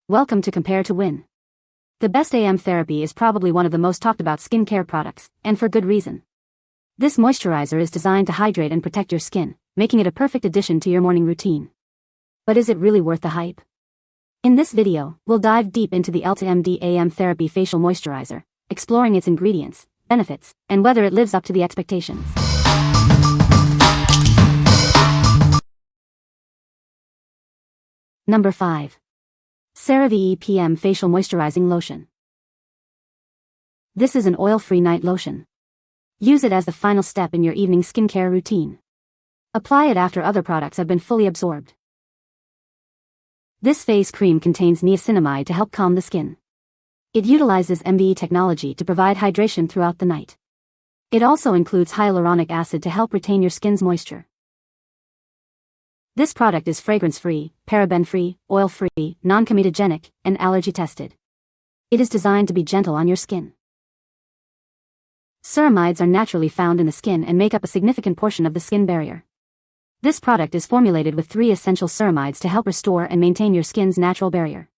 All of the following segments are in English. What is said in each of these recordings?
Welcome to Compare to Win. The best AM therapy is probably one of the most talked about skincare products, and for good reason. This moisturizer is designed to hydrate and protect your skin, making it a perfect addition to your morning routine. But is it really worth the hype? In this video, we'll dive deep into the EltaMD AM Therapy Facial Moisturizer, exploring its ingredients, benefits, and whether it lives up to the expectations. Number 5. CeraVe PM Facial Moisturizing Lotion. This is an oil-free night lotion. Use it as the final step in your evening skincare routine. Apply it after other products have been fully absorbed. This face cream contains niacinamide to help calm the skin. It utilizes MBE technology to provide hydration throughout the night. It also includes hyaluronic acid to help retain your skin's moisture. This product is fragrance-free, paraben-free, oil-free, non-comedogenic, and allergy-tested. It is designed to be gentle on your skin. Ceramides are naturally found in the skin and make up a significant portion of the skin barrier. This product is formulated with 3 essential ceramides to help restore and maintain your skin's natural barrier.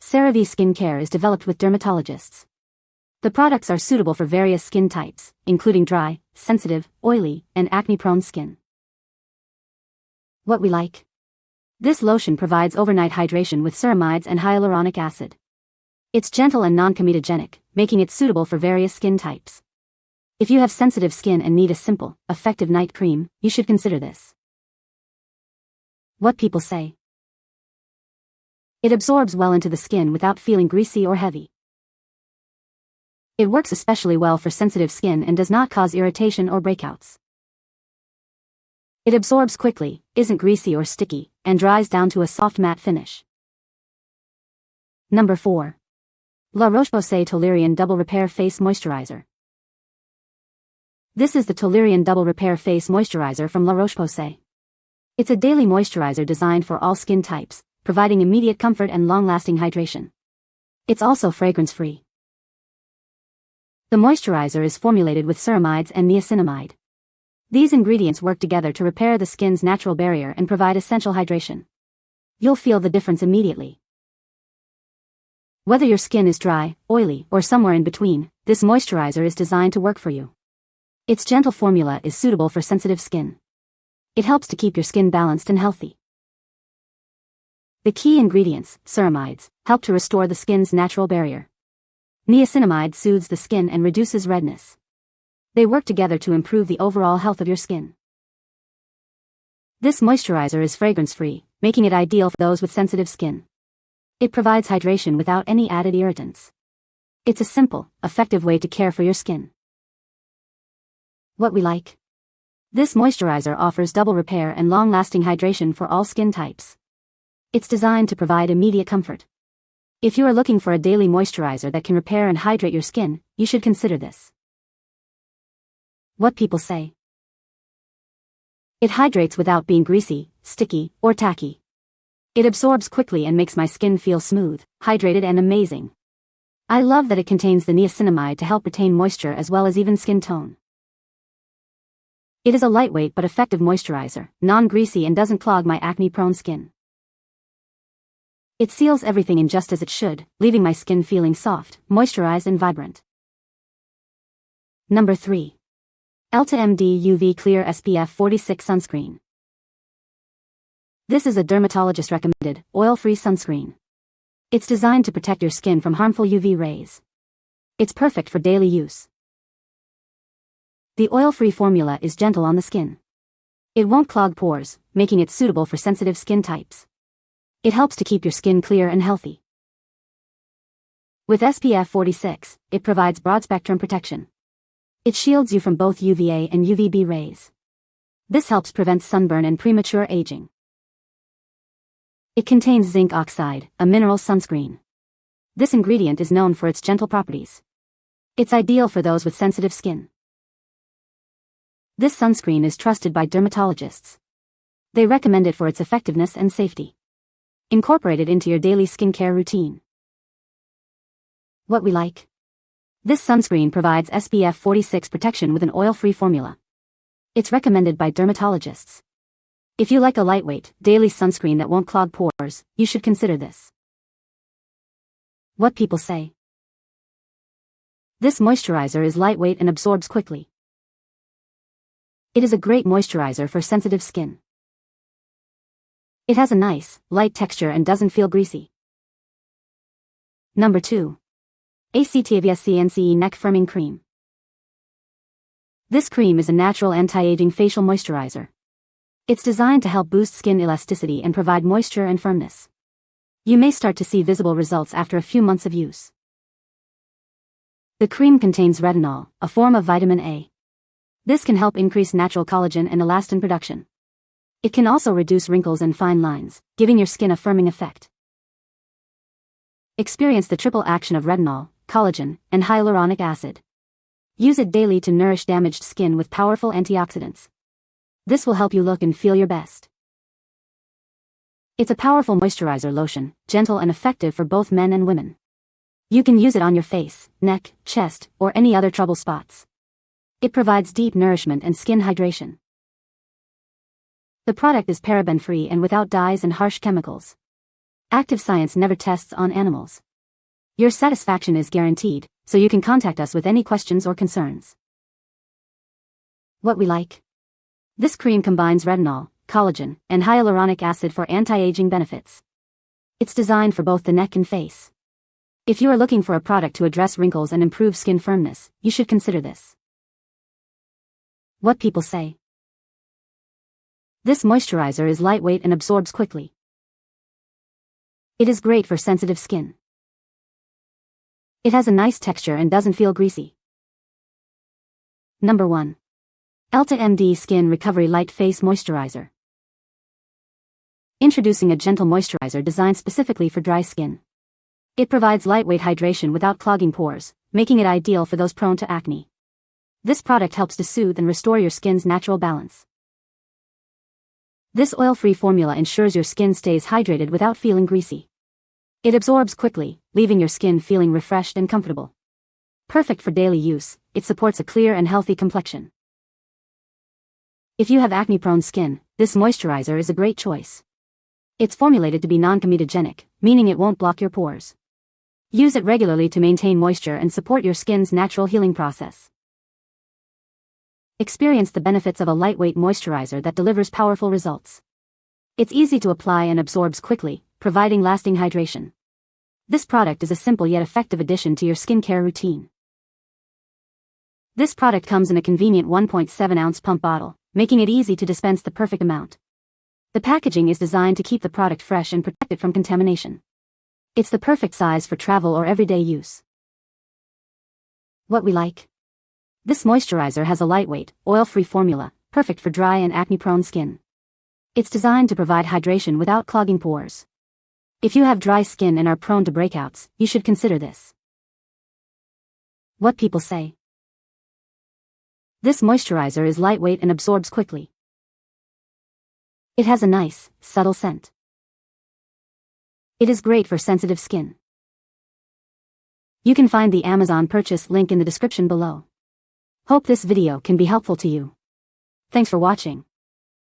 CeraVe skincare is developed with dermatologists. The products are suitable for various skin types, including dry, sensitive, oily, and acne-prone skin. What we like. This lotion provides overnight hydration with ceramides and hyaluronic acid. It's gentle and non-comedogenic, making it suitable for various skin types. If you have sensitive skin and need a simple, effective night cream, you should consider this. What people say. It absorbs well into the skin without feeling greasy or heavy. It works especially well for sensitive skin and does not cause irritation or breakouts. It absorbs quickly, isn't greasy or sticky, and dries down to a soft matte finish. Number 4. La Roche-Posay Toleriane Double Repair Face Moisturizer. This is the Toleriane Double Repair Face Moisturizer from La Roche-Posay. It's a daily moisturizer designed for all skin types, providing immediate comfort and long-lasting hydration. It's also fragrance-free. The moisturizer is formulated with ceramides and niacinamide. These ingredients work together to repair the skin's natural barrier and provide essential hydration. You'll feel the difference immediately. Whether your skin is dry, oily, or somewhere in between, this moisturizer is designed to work for you. Its gentle formula is suitable for sensitive skin. It helps to keep your skin balanced and healthy. The key ingredients, ceramides, help to restore the skin's natural barrier. Niacinamide soothes the skin and reduces redness. They work together to improve the overall health of your skin. This moisturizer is fragrance-free, making it ideal for those with sensitive skin. It provides hydration without any added irritants. It's a simple, effective way to care for your skin. What we like. This moisturizer offers double repair and long-lasting hydration for all skin types. It's designed to provide immediate comfort. If you are looking for a daily moisturizer that can repair and hydrate your skin, you should consider this. What people say. It hydrates without being greasy, sticky, or tacky. It absorbs quickly and makes my skin feel smooth, hydrated and amazing. I love that it contains the niacinamide to help retain moisture as well as even skin tone. It is a lightweight but effective moisturizer, non-greasy and doesn't clog my acne-prone skin. It seals everything in just as it should, leaving my skin feeling soft, moisturized and vibrant. Number 3. EltaMD UV Clear SPF 46 Sunscreen. This is a dermatologist-recommended, oil-free sunscreen. It's designed to protect your skin from harmful UV rays. It's perfect for daily use. The oil-free formula is gentle on the skin. It won't clog pores, making it suitable for sensitive skin types. It helps to keep your skin clear and healthy. With SPF 46, it provides broad-spectrum protection. It shields you from both UVA and UVB rays. This helps prevent sunburn and premature aging. It contains zinc oxide, a mineral sunscreen. This ingredient is known for its gentle properties. It's ideal for those with sensitive skin. This sunscreen is trusted by dermatologists. They recommend it for its effectiveness and safety. Incorporate it into your daily skincare routine. What we like. This sunscreen provides SPF 46 protection with an oil-free formula. It's recommended by dermatologists. If you like a lightweight, daily sunscreen that won't clog pores, you should consider this. What people say. This moisturizer is lightweight and absorbs quickly. It is a great moisturizer for sensitive skin. It has a nice, light texture and doesn't feel greasy. Number 2. ACTIVSCIENCE Neck Firming Cream. This cream is a natural anti-aging facial moisturizer. It's designed to help boost skin elasticity and provide moisture and firmness. You may start to see visible results after a few months of use. The cream contains retinol, a form of vitamin A. This can help increase natural collagen and elastin production. It can also reduce wrinkles and fine lines, giving your skin a firming effect. Experience the triple action of retinol, collagen, and hyaluronic acid. Use it daily to nourish damaged skin with powerful antioxidants. This will help you look and feel your best. It's a powerful moisturizer lotion, gentle and effective for both men and women. You can use it on your face, neck, chest, or any other trouble spots. It provides deep nourishment and skin hydration. The product is paraben-free and without dyes and harsh chemicals. ACTIVSCIENCE never tests on animals. Your satisfaction is guaranteed, so you can contact us with any questions or concerns. What we like. This cream combines retinol, collagen, and hyaluronic acid for anti-aging benefits. It's designed for both the neck and face. If you are looking for a product to address wrinkles and improve skin firmness, you should consider this. What people say. This moisturizer is lightweight and absorbs quickly. It is great for sensitive skin. It has a nice texture and doesn't feel greasy. Number 1. EltaMD Skin Recovery Light Face Moisturizer. Introducing a gentle moisturizer designed specifically for dry skin. It provides lightweight hydration without clogging pores, making it ideal for those prone to acne. This product helps to soothe and restore your skin's natural balance. This oil-free formula ensures your skin stays hydrated without feeling greasy. It absorbs quickly, leaving your skin feeling refreshed and comfortable. Perfect for daily use, it supports a clear and healthy complexion. If you have acne-prone skin, this moisturizer is a great choice. It's formulated to be non-comedogenic, meaning it won't block your pores. Use it regularly to maintain moisture and support your skin's natural healing process. Experience the benefits of a lightweight moisturizer that delivers powerful results. It's easy to apply and absorbs quickly, providing lasting hydration. This product is a simple yet effective addition to your skincare routine. This product comes in a convenient 1.7-ounce pump bottle, making it easy to dispense the perfect amount. The packaging is designed to keep the product fresh and protect it from contamination. It's the perfect size for travel or everyday use. What we like. This moisturizer has a lightweight, oil-free formula, perfect for dry and acne-prone skin. It's designed to provide hydration without clogging pores. If you have dry skin and are prone to breakouts, you should consider this. What people say. This moisturizer is lightweight and absorbs quickly. It has a nice, subtle scent. It is great for sensitive skin. You can find the Amazon purchase link in the description below. Hope this video can be helpful to you. Thanks for watching.